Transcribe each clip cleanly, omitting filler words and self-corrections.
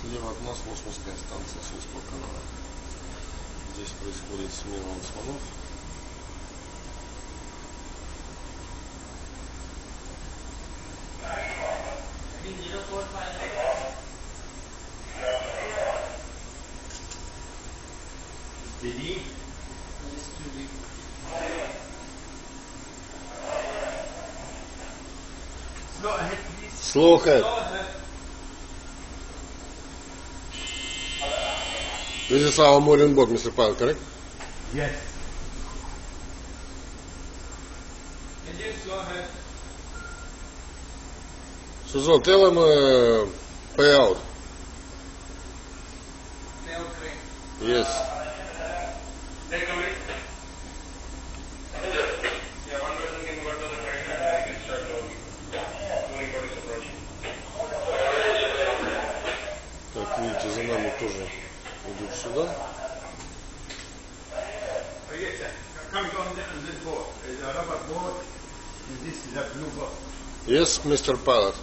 Слева от нас Мосмосская станция Суэцкого канала. Здесь происходит смена лоцманов. Slow ahead. This is our mooring boat, Mr. Pilot, correct? Yes. Suzon, tell him pay out. Yes. Take away. Yeah, one person can go to the credit and I can start loading. Doing what is approaching. Так, видите, за нами тоже идут сюда. Come on this boat. It's a rubber boat. And this is a blue boat. Yes, Mr. Pilot.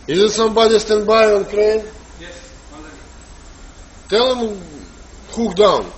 Is it somebody stand by on crane? Yes, already. Tell him hook down.